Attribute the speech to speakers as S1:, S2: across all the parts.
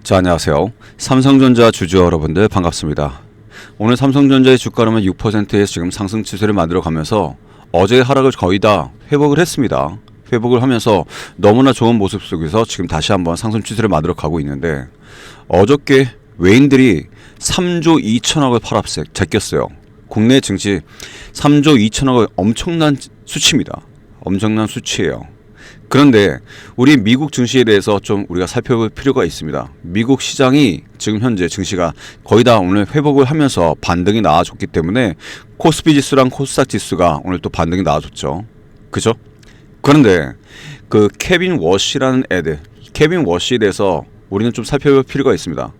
S1: 자, 안녕하세요. 삼성전자 주주 여러분들 반갑습니다. 오늘 삼성전자의 주가는 6%의 지금 상승 추세를 만들어 가면서 어제의 하락을 거의 다 회복을 했습니다. 회복을 하면서 너무나 좋은 모습 속에서 지금 다시 한번 상승 추세를 만들어 가고 있는데, 어저께 외인들이 3조 2천억을 팔압색 제꼈어요. 국내 증시 3조 2천억을 엄청난 수치입니다. 엄청난 수치예요. 그런데 우리 미국 증시에 대해서 좀 우리가 살펴볼 필요가 있습니다. 미국 시장이 지금 현재 증시가 거의 다 오늘 회복을 하면서 반등이 나와줬기 때문에 코스피 지수랑 코스닥 지수가 오늘 또 반등이 나와줬죠. 그죠? 그런데 그 케빈 워시라는 애들, 케빈 워시에 대해서 우리는 좀 살펴볼 필요가 있습니다.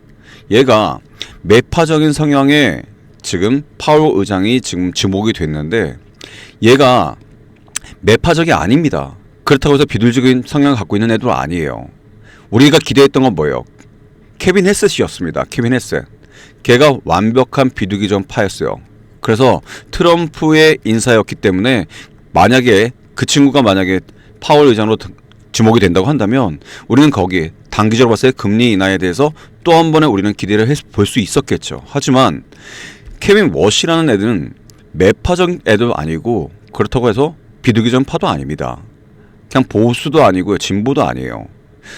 S1: 얘가 매파적인 성향의 지금 파월 의장이 지금 지목이 됐는데, 얘가 매파적이 아닙니다. 그렇다고 해서 비둘기적인 성향을 갖고 있는 애도 아니에요. 우리가 기대했던 건 뭐예요? 케빈 헤셋이었습니다. 케빈 헤셋. 걔가 완벽한 비둘기적 파였어요. 그래서 트럼프의 인사였기 때문에 만약에 그 친구가 만약에 파월 의장으로 지목이 된다고 한다면 우리는 거기에 단기적으로 봤을 때 금리 인하에 대해서 또 한 번에 우리는 기대를 볼 수 있었겠죠. 하지만 케빈 워시라는 애들은 매파적 애도 아니고, 그렇다고 해서 비둘기적 파도 아닙니다. 그냥 보수도 아니고요, 진보도 아니에요.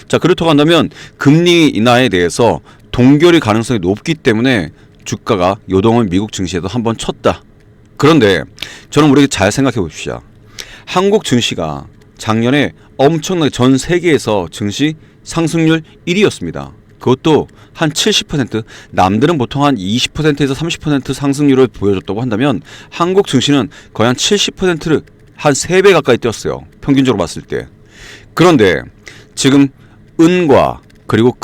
S1: 자, 그렇다고 한다면 금리 인하에 대해서 동결의 가능성이 높기 때문에 주가가 요동을 미국 증시에도 한번 쳤다. 그런데 저는 우리가 잘 생각해 봅시다. 한국 증시가 작년에 엄청나게 전 세계에서 증시 상승률 1위였습니다. 그것도 한 70%, 남들은 보통 한 20%에서 30% 상승률을 보여줬다고 한다면 한국 증시는 거의 한 70%를 한 3배 가까이 뛰었어요. 평균적으로 봤을 때. 그런데 지금 은과 그리고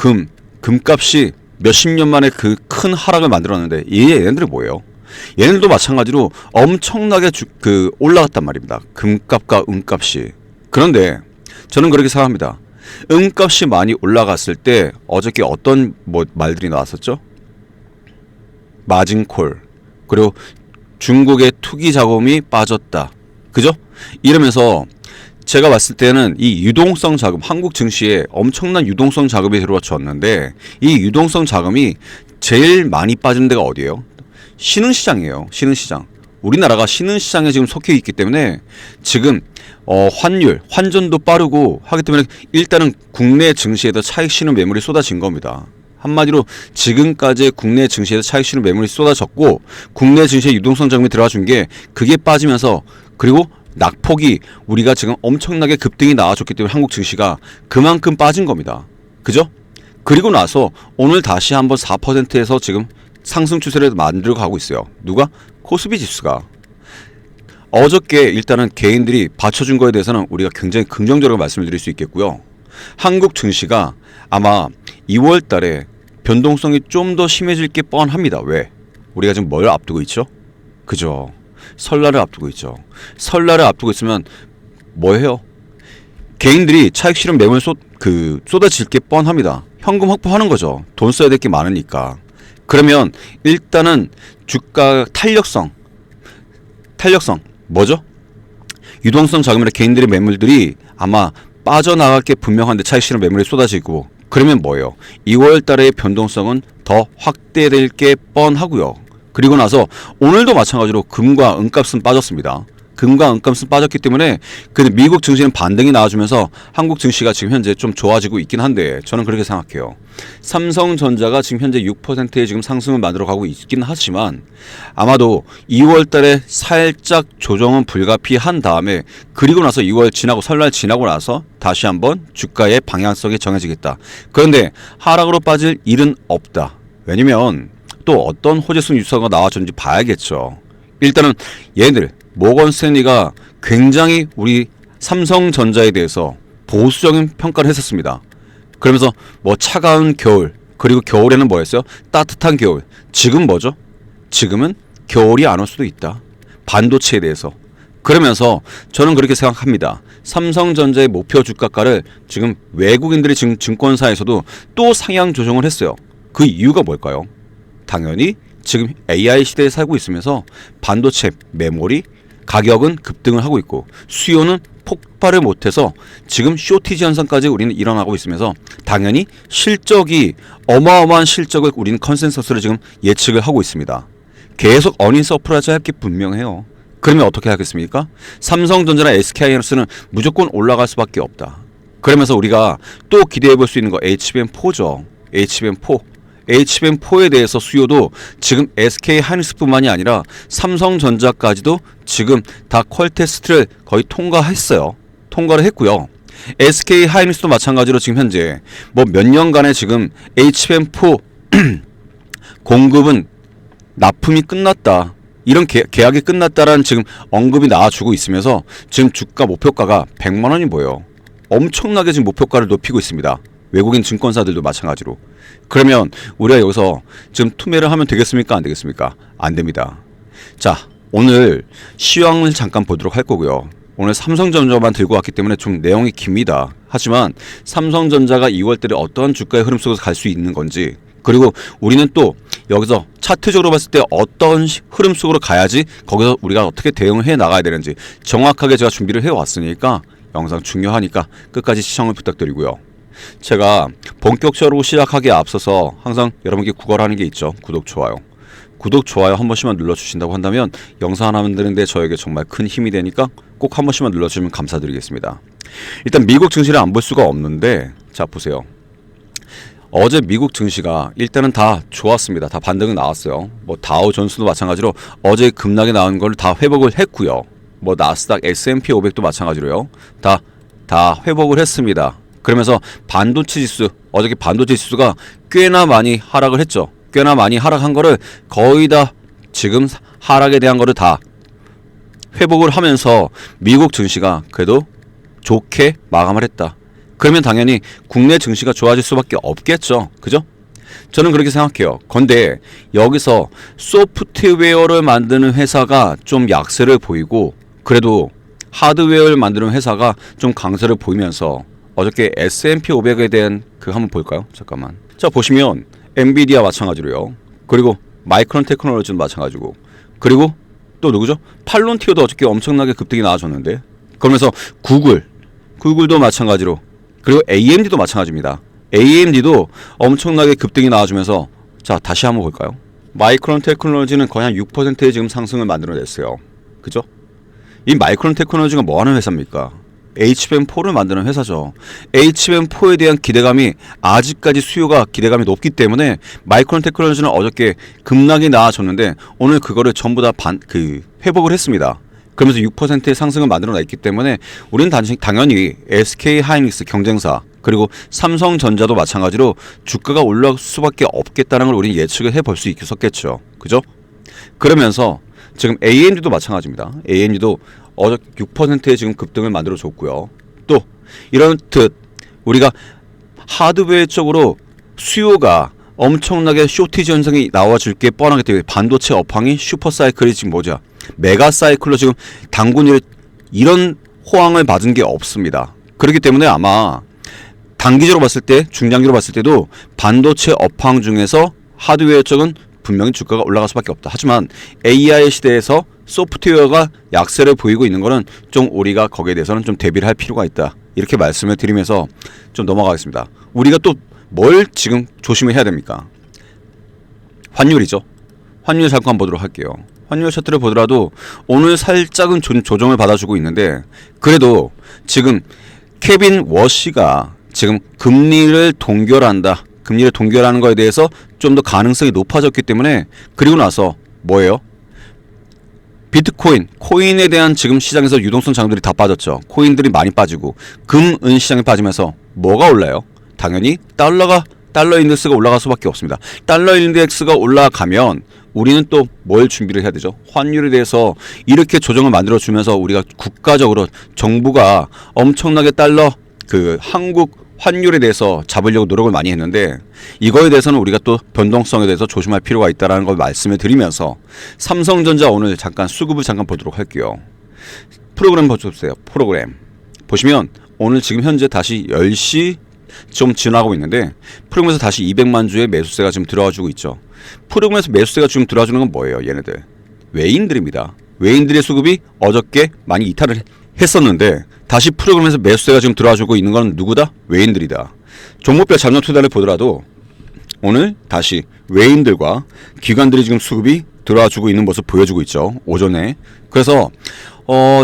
S1: 금값이 몇십 년 만에 그 큰 하락을 만들었는데, 얘네들이 뭐예요? 얘네들도 마찬가지로 엄청나게 올라갔단 말입니다. 금값과 은값이. 그런데 저는 그렇게 생각합니다. 은값이 많이 올라갔을 때 어저께 어떤 말들이 나왔었죠? 마진콜, 그리고 중국의 투기 자금이 빠졌다. 그죠? 이러면서 제가 봤을 때는 이 유동성 자금, 한국 증시에 엄청난 유동성 자금이 들어왔었는데, 이 유동성 자금이 제일 많이 빠지는 데가 어디예요? 신흥시장이에요. 신흥시장. 우리나라가 신흥시장에 지금 속해 있기 때문에 지금 환전도 빠르고 하기 때문에 일단은 국내 증시에도 차익 실현 매물이 쏟아진 겁니다. 한마디로 지금까지 국내 증시에서 차익 실현 매물이 쏟아졌고, 국내 증시에 유동성 자금이 들어와 준 게 그게 빠지면서, 그리고 낙폭이 우리가 지금 엄청나게 급등이 나와줬기 때문에 한국 증시가 그만큼 빠진 겁니다. 그죠? 그리고 나서 오늘 다시 한번 4%에서 지금 상승 추세를 만들어 가고 있어요. 누가? 코스피 지수가. 어저께 일단은 개인들이 받쳐준 거에 대해서는 우리가 굉장히 긍정적으로 말씀을 드릴 수 있겠고요. 한국 증시가 아마 2월 달에 변동성이 좀 더 심해질 게 뻔합니다. 왜? 우리가 지금 뭘 앞두고 있죠? 그죠? 설날을 앞두고 있죠. 설날을 앞두고 있으면 뭐 해요? 개인들이 차익 실현 매물 쏟아질 게 뻔합니다. 현금 확보하는 거죠. 돈 써야 될 게 많으니까. 그러면 일단은 주가 탄력성 뭐죠? 유동성 자금이나 개인들의 매물들이 아마 빠져나갈 게 분명한데 차익 실현 매물이 쏟아지고, 그러면 뭐예요? 2월 달의 변동성은 더 확대될 게 뻔하고요. 그리고 나서 오늘도 마찬가지로 금과 은값은 빠졌습니다. 금과 은값은 빠졌기 때문에 그 미국 증시는 반등이 나와주면서 한국 증시가 지금 현재 좀 좋아지고 있긴 한데, 저는 그렇게 생각해요. 삼성전자가 지금 현재 6%의 지금 상승을 만들어가고 있긴 하지만 아마도 2월 달에 살짝 조정은 불가피한 다음에, 그리고 나서 2월 지나고 설날 지나고 나서 다시 한번 주가의 방향성이 정해지겠다. 그런데 하락으로 빠질 일은 없다. 왜냐면 또 어떤 호재성 뉴스가 나와줬는지 봐야겠죠. 일단은 얘네들 모건 스탠리가 굉장히 우리 삼성전자에 대해서 보수적인 평가를 했었습니다. 그러면서 차가운 겨울, 그리고 겨울에는 뭐였어요? 따뜻한 겨울. 지금 뭐죠? 지금은 겨울이 안 올 수도 있다. 반도체에 대해서. 그러면서 저는 그렇게 생각합니다. 삼성전자의 목표 주가가를 지금 외국인들이 지금 증권사에서도 또 상향 조정을 했어요. 그 이유가 뭘까요? 당연히 지금 AI 시대에 살고 있으면서 반도체 메모리 가격은 급등을 하고 있고 수요는 폭발을 못해서 지금 쇼티지 현상까지 우리는 일어나고 있으면서 당연히 실적이 어마어마한 실적을 우리는 컨센서스를 지금 예측을 하고 있습니다. 계속 어닝 서프라이즈 할 게 분명해요. 그러면 어떻게 하겠습니까? 삼성전자나 SK하이닉스는 무조건 올라갈 수밖에 없다. 그러면서 우리가 또 기대해 볼 수 있는 거 HBM4죠. HBM4. HBM4에 대해서 수요도 지금 SK하이닉스뿐만이 아니라 삼성전자까지도 지금 다 퀄 테스트를 거의 통과했어요. 통과를 했고요. SK하이닉스도 마찬가지로 지금 현재 뭐 몇 년간의 지금 HBM4 공급은 납품이 끝났다. 이런 계약이 끝났다라는 지금 언급이 나와주고 있으면서 지금 주가 목표가가 100만 원이 뭐예요. 엄청나게 지금 목표가를 높이고 있습니다. 외국인 증권사들도 마찬가지로. 그러면 우리가 여기서 지금 투매를 하면 되겠습니까? 안 되겠습니까? 안 됩니다. 자, 오늘 시황을 잠깐 보도록 할 거고요. 오늘 삼성전자만 들고 왔기 때문에 좀 내용이 깁니다. 하지만 삼성전자가 2월달에 어떠한 주가의 흐름 속에서 갈 수 있는 건지, 그리고 우리는 또 여기서 차트적으로 봤을 때 어떤 흐름 속으로 가야지 거기서 우리가 어떻게 대응을 해 나가야 되는지 정확하게 제가 준비를 해왔으니까 영상 중요하니까 끝까지 시청을 부탁드리고요. 제가 본격적으로 시작하기에 앞서서 항상 여러분께 구걸하는 게 있죠. 구독, 좋아요. 구독, 좋아요 한 번씩만 눌러주신다고 한다면 영상 하나 만드는데 저에게 정말 큰 힘이 되니까 꼭 한 번씩만 눌러주시면 감사드리겠습니다. 일단 미국 증시를 안 볼 수가 없는데, 자 보세요. 어제 미국 증시가 일단은 다 좋았습니다. 다 반등은 나왔어요. 뭐 다우 존스도 마찬가지로 어제 급락이 나온 걸 다 회복을 했고요. 뭐 나스닥, S&P 500도 마찬가지로요. 다 회복을 했습니다. 그러면서 반도체 지수, 어저께 반도체 지수가 꽤나 많이 하락을 했죠. 꽤나 많이 하락한 거를 거의 다 지금 하락에 대한 거를 다 회복을 하면서 미국 증시가 그래도 좋게 마감을 했다. 그러면 당연히 국내 증시가 좋아질 수밖에 없겠죠. 그죠? 저는 그렇게 생각해요. 근데 여기서 소프트웨어를 만드는 회사가 좀 약세를 보이고, 그래도 하드웨어를 만드는 회사가 좀 강세를 보이면서 어저께 S&P 500에 대한 그 한번 볼까요? 잠깐만. 자 보시면 엔비디아 마찬가지로요. 그리고 마이크론 테크놀로지도 마찬가지고, 그리고 또 누구죠? 팔론티어도 어저께 엄청나게 급등이 나와줬는데, 그러면서 구글도 마찬가지로, 그리고 AMD도 마찬가지입니다. AMD도 엄청나게 급등이 나와주면서, 자 다시 한번 볼까요? 마이크론 테크놀로지는 거의 한 6%의 지금 상승을 만들어냈어요. 그죠? 이 마이크론 테크놀로지가 뭐 하는 회사입니까? HBM4를 만드는 회사죠. HBM4에 대한 기대감이 아직까지 수요가 기대감이 높기 때문에 마이크론 테크놀로지는 어저께 급락이 나와줬는데 오늘 그거를 전부 다 회복을 했습니다. 그러면서 6%의 상승을 만들어냈기 때문에 우리는 당연히 SK하이닉스 경쟁사, 그리고 삼성전자도 마찬가지로 주가가 올라갈 수밖에 없겠다는 걸 우리는 예측을 해볼 수 있었겠죠. 그죠? 그러면서 지금 AMD도 마찬가지입니다. AMD도 어제 6%의 지금 급등을 만들어줬고요. 또 이렇듯 우리가 하드웨어 쪽으로 수요가 엄청나게 쇼티지 현상이 나와줄 게 뻔하기 때문에 반도체 업황이 슈퍼사이클이 지금 뭐죠? 메가사이클로 지금 단군이 이런 호황을 받은 게 없습니다. 그렇기 때문에 아마 단기적으로 봤을 때, 중장기로 봤을 때도 반도체 업황 중에서 하드웨어 쪽은 분명히 주가가 올라갈 수밖에 없다. 하지만 AI 시대에서 소프트웨어가 약세를 보이고 있는 거는 좀 우리가 거기에 대해서는 좀 대비를 할 필요가 있다. 이렇게 말씀을 드리면서 좀 넘어가겠습니다. 우리가 또 뭘 지금 조심을 해야 됩니까? 환율이죠. 환율 잠깐 보도록 할게요. 환율 차트를 보더라도 오늘 살짝은 조정을 받아주고 있는데, 그래도 지금 케빈 워시가 지금 금리를 동결하는 거에 대해서 좀 더 가능성이 높아졌기 때문에, 그리고 나서 뭐예요? 비트코인, 코인에 대한 지금 시장에서 유동성 장들이 다 빠졌죠. 코인들이 많이 빠지고 금, 은 시장이 빠지면서 뭐가 올라요? 당연히 달러 인덱스가 올라갈 수밖에 없습니다. 달러 인덱스가 올라가면 우리는 또 뭘 준비를 해야 되죠? 환율에 대해서 이렇게 조정을 만들어주면서 우리가 국가적으로 정부가 엄청나게 한국 환율에 대해서 잡으려고 노력을 많이 했는데, 이거에 대해서는 우리가 또 변동성에 대해서 조심할 필요가 있다는 걸 말씀을 드리면서 삼성전자 오늘 잠깐 수급을 잠깐 보도록 할게요. 프로그램 보세요. 프로그램 보시면 오늘 지금 현재 다시 10시 좀 지나고 있는데, 프로그램에서 다시 200만 주의 매수세가 지금 들어와주고 있죠. 프로그램에서 매수세가 지금 들어와주는 건 뭐예요? 얘네들 외인들입니다. 외인들의 수급이 어저께 많이 이탈을 했었는데 다시 프로그램에서 매수세가 지금 들어와주고 있는 건 누구다? 외인들이다. 종목별 잠정 투자를 보더라도 오늘 다시 외인들과 기관들이 지금 수급이 들어와주고 있는 모습 보여주고 있죠. 오전에. 그래서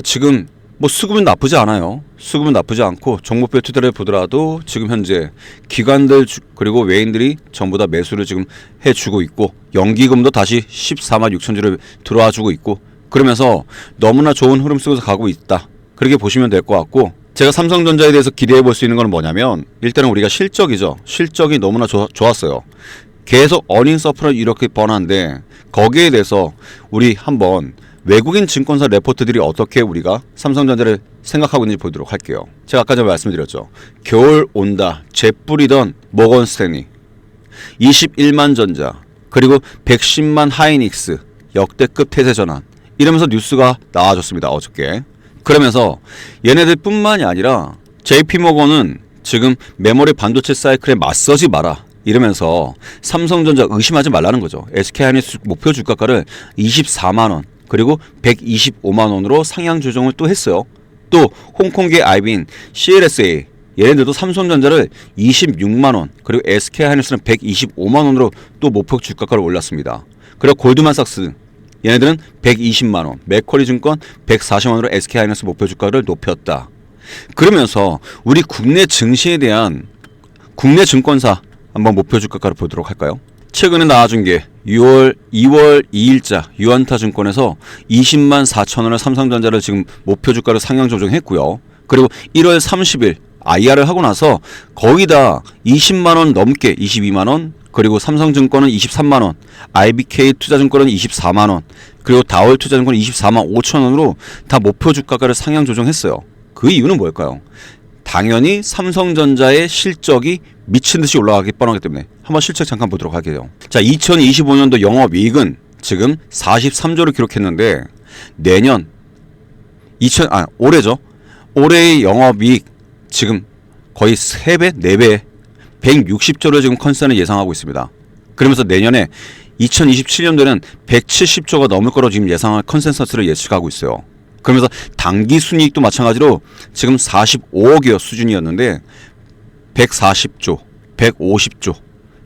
S1: 지금 뭐 수급은 나쁘지 않아요. 수급은 나쁘지 않고 종목별 투자를 보더라도 지금 현재 기관들 그리고 외인들이 전부 다 매수를 지금 해주고 있고 연기금도 다시 14만 6천 주를 들어와주고 있고 그러면서 너무나 좋은 흐름 속에서 가고 있다. 그렇게 보시면 될 것 같고 제가 삼성전자에 대해서 기대해 볼 수 있는 건 뭐냐면 일단은 우리가 실적이죠. 실적이 너무나 좋았어요. 계속 어닝 서프를 이렇게 뻔한데 거기에 대해서 우리 한번 외국인 증권사 레포트들이 어떻게 우리가 삼성전자를 생각하고 있는지 보도록 할게요. 제가 아까 전에 말씀드렸죠. 겨울 온다. 재뿌리던 모건 스탠리 21만 전자 그리고 110만 하이닉스 역대급 태세 전환 이러면서 뉴스가 나와줬습니다. 어저께. 그러면서 얘네들 뿐만이 아니라 JP모건은 지금 메모리 반도체 사이클에 맞서지 마라 이러면서 삼성전자 의심하지 말라는 거죠. SK하이닉스 목표 주가가를 24만원 그리고 125만원으로 상향 조정을 또 했어요. 또 홍콩계 아이비인 CLSA 얘네들도 삼성전자를 26만원 그리고 SK하이닉스는 125만원으로 또 목표 주가가를 올랐습니다. 그리고 골드만삭스 얘네들은 120만원, 맥쿼리 증권 140만원으로 SK하이닉스 목표 주가를 높였다. 그러면서 우리 국내 증시에 대한 국내 증권사 한번 목표 주가가를 보도록 할까요? 최근에 나와준 게 2월 2일자 유안타 증권에서 20만 4천원을 삼성전자를 지금 목표 주가를 상향 조정했고요. 그리고 1월 30일 IR을 하고 나서 거의 다 20만원 넘게 22만원 그리고 삼성증권은 23만원, IBK 투자증권은 24만원, 그리고 다월 투자증권은 24만 5천원으로 다 목표 주가가를 상향 조정했어요. 그 이유는 뭘까요? 당연히 삼성전자의 실적이 미친듯이 올라가기 뻔하기 때문에 한번 실적 잠깐 보도록 할게요. 자, 2025년도 영업이익은 지금 43조를 기록했는데 내년 올해죠. 올해의 영업이익 지금 거의 3배, 4배 160조를 지금 컨센을 예상하고 있습니다. 그러면서 내년에 2027년도에는 170조가 넘을 거로 지금 예상할 컨센서스를 예측하고 있어요. 그러면서 당기 순이익도 마찬가지로 지금 45억여 수준이었는데 140조, 150조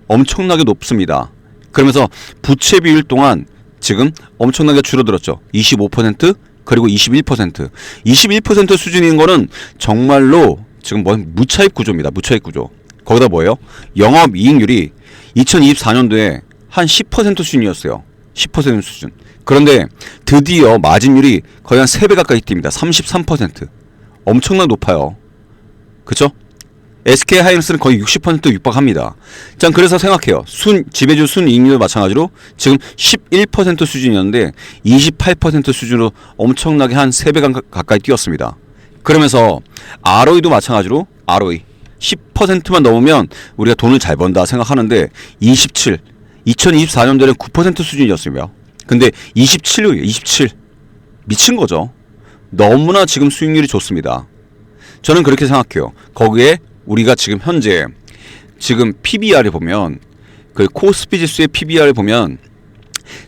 S1: 엄청나게 높습니다. 그러면서 부채 비율 동안 지금 엄청나게 줄어들었죠. 25% 그리고 21%. 21% 수준인 거는 정말로 지금 무차익 구조입니다. 무차익 구조. 거기다 뭐예요? 영업이익률이 2024년도에 한 10% 수준이었어요. 10% 수준. 그런데 드디어 마진율이 거의 한 3배 가까이 뜁니다. 33%. 엄청나게 높아요. 그쵸? SK하이닉스는 거의 60% 육박합니다. 자, 그래서 생각해요. 지배주 순이익률도 마찬가지로 지금 11% 수준이었는데 28% 수준으로 엄청나게 한 3배 가까이 뛰었습니다. 그러면서 ROE도 마찬가지로 ROE 10%만 넘으면 우리가 돈을 잘 번다 생각하는데 2024년도에는 9% 수준이었습니다. 근데 27 미친 거죠. 너무나 지금 수익률이 좋습니다. 저는 그렇게 생각해요. 거기에 우리가 지금 현재 지금 PBR을 보면 그 코스피 지수의 PBR을 보면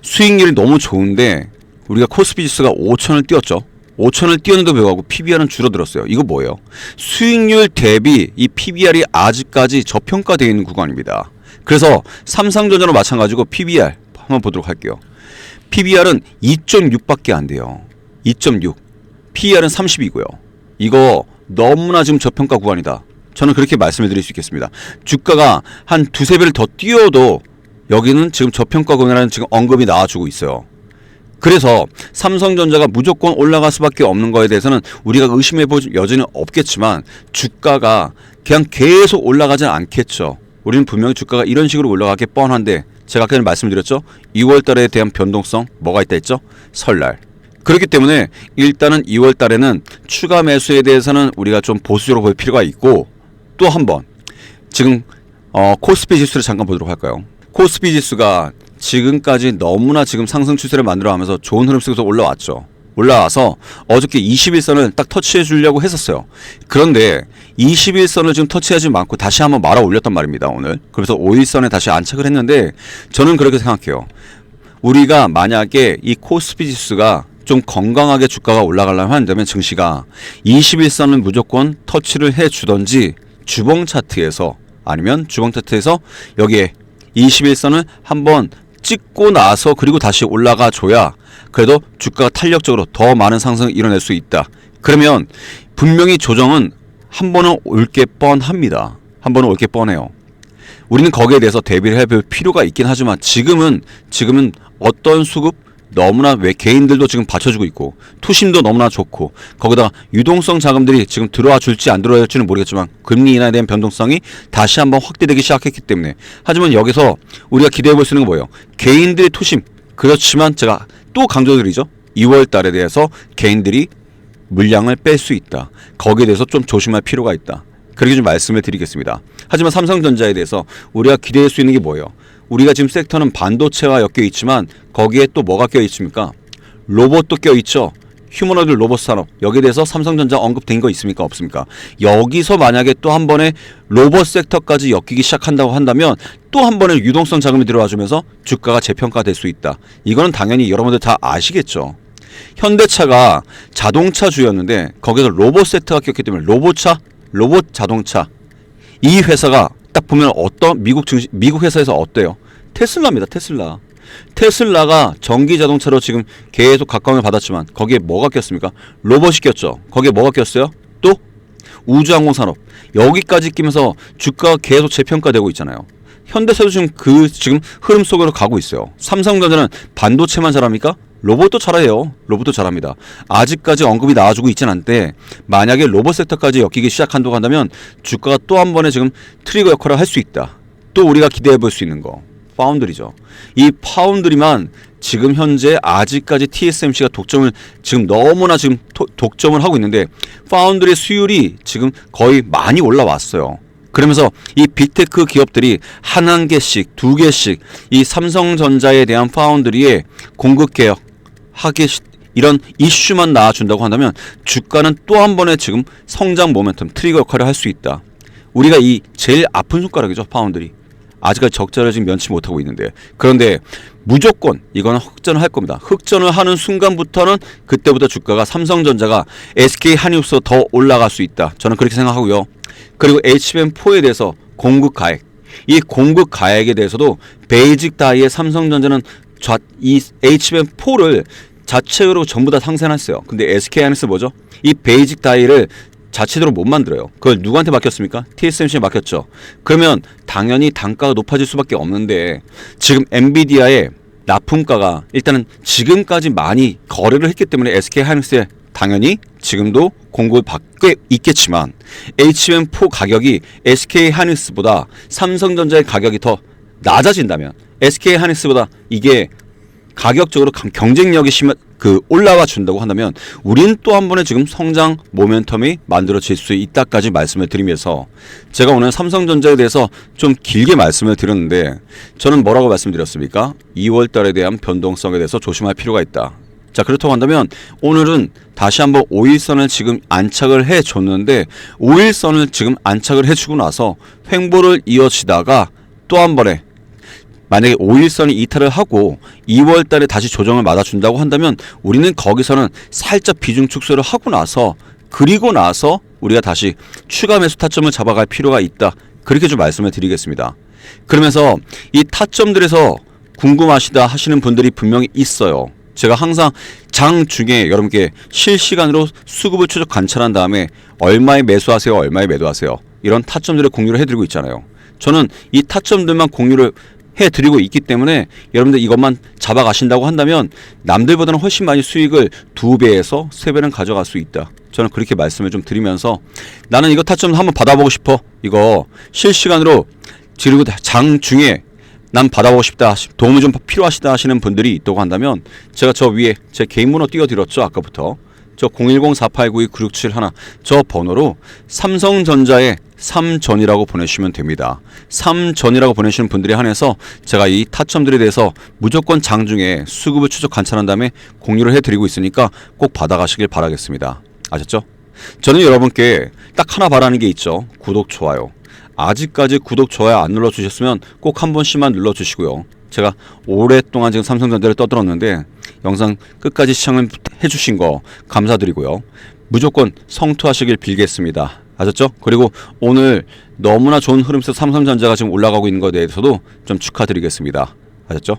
S1: 수익률이 너무 좋은데 우리가 코스피 지수가 5천을 뛰었죠. 5천을 뛰었는데도 불구하고 PBR은 줄어들었어요. 이거 뭐예요? 수익률 대비 이 PBR이 아직까지 저평가되어 있는 구간입니다. 그래서 삼성전자로 마찬가지고 PBR 한번 보도록 할게요. PBR은 2.6밖에 안 돼요. 2.6. PER은 30이고요. 이거 너무나 지금 저평가 구간이다. 저는 그렇게 말씀을 드릴 수 있겠습니다. 주가가 한 두세 배를 더 뛰어도 여기는 지금 저평가 구간이라는 지금 언급이 나와주고 있어요. 그래서 삼성전자가 무조건 올라갈 수밖에 없는 거에 대해서는 우리가 의심해볼 여지는 없겠지만 주가가 그냥 계속 올라가진 않겠죠. 우리는 분명히 주가가 이런 식으로 올라가기 뻔한데 제가 아까 전에 말씀드렸죠. 2월 달에 대한 변동성 뭐가 있다 했죠? 설날. 그렇기 때문에 일단은 2월 달에는 추가 매수에 대해서는 우리가 좀 보수적으로 볼 필요가 있고 또 한번 지금 코스피 지수를 잠깐 보도록 할까요? 코스피 지수가 지금까지 너무나 지금 상승 추세를 만들어가면서 좋은 흐름 속에서 올라왔죠. 올라와서 어저께 21선을 딱 터치해 주려고 했었어요. 그런데 21선을 지금 터치하지 않고 다시 한번 말아 올렸단 말입니다. 오늘. 그래서 5일선에 다시 안착을 했는데 저는 그렇게 생각해요. 우리가 만약에 이 코스피 지수가 좀 건강하게 주가가 올라가려면 한다면 증시가 21선을 무조건 터치를 해주던지 주봉 차트에서 아니면 주봉 차트에서 여기에 21선을 한번 찍고 나서 그리고 다시 올라가 줘야 그래도 주가가 탄력적으로 더 많은 상승을 이뤄낼 수 있다. 그러면 분명히 조정은 한 번은 올 게 뻔합니다. 한 번은 올 게 뻔해요. 우리는 거기에 대해서 대비를 해볼 필요가 있긴 하지만 지금은 어떤 수급 너무나 왜 개인들도 지금 받쳐주고 있고 투심도 너무나 좋고 거기다가 유동성 자금들이 지금 들어와 줄지 안 들어와 줄지는 모르겠지만 금리 인하에 대한 변동성이 다시 한번 확대되기 시작했기 때문에 하지만 여기서 우리가 기대해 볼 수 있는 건 뭐예요? 개인들의 투심. 그렇지만 제가 또 강조드리죠. 2월 달에 대해서 개인들이 물량을 뺄 수 있다. 거기에 대해서 좀 조심할 필요가 있다. 그렇게 좀 말씀을 드리겠습니다. 하지만 삼성전자에 대해서 우리가 기대할 수 있는 게 뭐예요? 우리가 지금 섹터는 반도체와 엮여 있지만 거기에 또 뭐가 껴 있습니까? 로봇도 껴 있죠. 휴머노이드 로봇 산업. 여기에 대해서 삼성전자 언급된 거 있습니까? 없습니까? 여기서 만약에 또 한 번에 로봇 섹터까지 엮이기 시작한다고 한다면 또 한 번에 유동성 자금이 들어와주면서 주가가 재평가될 수 있다. 이거는 당연히 여러분들 다 아시겠죠. 현대차가 자동차주였는데 거기서 로봇 섹터가 꼈기 때문에 로봇 자동차 이 회사가 딱 보면 어떤 미국 회사에서 어때요? 테슬라입니다. 테슬라가 전기 자동차로 지금 계속 각광을 받았지만 거기에 뭐가 꼈습니까? 로봇이 꼈죠. 거기에 뭐가 꼈어요? 또 우주항공 산업. 여기까지 끼면서 주가가 계속 재평가되고 있잖아요. 현대차도 지금 흐름 속으로 가고 있어요. 삼성전자는 반도체만 잘합니까? 로봇도 잘해요. 로봇도 잘합니다. 아직까지 언급이 나와주고 있진 않는데 만약에 로봇 섹터까지 엮이기 시작한다고 한다면 주가가 또 한 번에 지금 트리거 역할을 할 수 있다. 또 우리가 기대해 볼 수 있는 거 파운드리죠. 이 파운드리만 지금 현재 아직까지 TSMC가 독점을 지금 너무나 지금 독점을 하고 있는데 파운드리 수율이 지금 거의 많이 올라왔어요. 그러면서 이 빅테크 기업들이 한 개씩, 2개씩 이 삼성전자에 대한 파운드리에 공급 개혁 하기 이런 이슈만 나와준다고 한다면 주가는 또 한 번의 지금 성장 모멘텀 트리거 역할을 할 수 있다. 우리가 이 제일 아픈 손가락이죠. 파운드리. 아직까지 적자를 지금 면치 못하고 있는데 그런데 무조건 이거는 흑전을 할 겁니다. 흑전을 하는 순간부터는 그때부터 주가가 삼성전자가 SK 하이닉스로 더 올라갈 수 있다. 저는 그렇게 생각하고요. 그리고 HBM4에 대해서 공급 가액 이 공급 가액에 대해서도 베이직 다이의 삼성전자는 이 HBM4를 자체로 전부 다 상생했어요. 근데 SK 하이닉스 뭐죠? 이 베이직 다이를 자체적으로 못 만들어요. 그걸 누구한테 맡겼습니까? TSMC에 맡겼죠. 그러면 당연히 단가가 높아질 수밖에 없는데 지금 엔비디아의 납품가가 일단은 지금까지 많이 거래를 했기 때문에 SK 하이닉스에 당연히 지금도 공급을 받게 있겠지만 HBM4 가격이 SK 하이닉스보다 삼성전자의 가격이 더 낮아진다면 SK 하이닉스보다 이게 가격적으로 경쟁력이 올라와 준다고 한다면 우린 또 한 번의 지금 성장 모멘텀이 만들어질 수 있다까지 말씀을 드리면서 제가 오늘 삼성전자에 대해서 좀 길게 말씀을 드렸는데 저는 뭐라고 말씀드렸습니까? 2월 달에 대한 변동성에 대해서 조심할 필요가 있다. 자, 그렇다고 한다면 오늘은 다시 한번 5일선을 지금 안착을 해줬는데 5일선을 지금 안착을 해주고 나서 횡보를 이어지다가 또 한 번에 만약에 5일선이 이탈을 하고 2월 달에 다시 조정을 맞아준다고 한다면 우리는 거기서는 살짝 비중 축소를 하고 나서 그리고 나서 우리가 다시 추가 매수 타점을 잡아갈 필요가 있다. 그렇게 좀 말씀을 드리겠습니다. 그러면서 이 타점들에서 궁금하시다 하시는 분들이 분명히 있어요. 제가 항상 장 중에 여러분께 실시간으로 수급을 추적 관찰한 다음에 얼마에 매수하세요, 얼마에 매도하세요 이런 타점들을 공유를 해드리고 있잖아요. 저는 이 타점들만 공유를 해드리고 있기 때문에 여러분들 이것만 잡아가신다고 한다면 남들보다는 훨씬 많이 수익을 2배에서 3배는 가져갈 수 있다. 저는 그렇게 말씀을 좀 드리면서 나는 이거 타점 한번 받아보고 싶어. 이거 실시간으로 그리고 장 중에 난 받아보고 싶다. 도움이 좀 필요하시다 하시는 분들이 있다고 한다면 제가 저 위에 제 개인 번호 띄워드렸죠. 아까부터. 저 010-4892-9671 저 번호로 삼성전자의 3전이라고 보내주시면 됩니다. 3전이라고 보내시는 분들에 한해서 제가 이 타점들에 대해서 무조건 장중에 수급을 추적 관찰한 다음에 공유를 해드리고 있으니까 꼭 받아가시길 바라겠습니다. 아셨죠? 저는 여러분께 딱 하나 바라는 게 있죠. 구독, 좋아요. 아직까지 구독, 좋아요 안 눌러주셨으면 꼭 한 번씩만 눌러주시고요. 제가 오랫동안 지금 삼성전자를 떠들었는데 영상 끝까지 시청해 주신 거 감사드리고요. 무조건 성투하시길 빌겠습니다. 아셨죠? 그리고 오늘 너무나 좋은 흐름에서 삼성전자가 지금 올라가고 있는 것에 대해서도 좀 축하드리겠습니다. 아셨죠?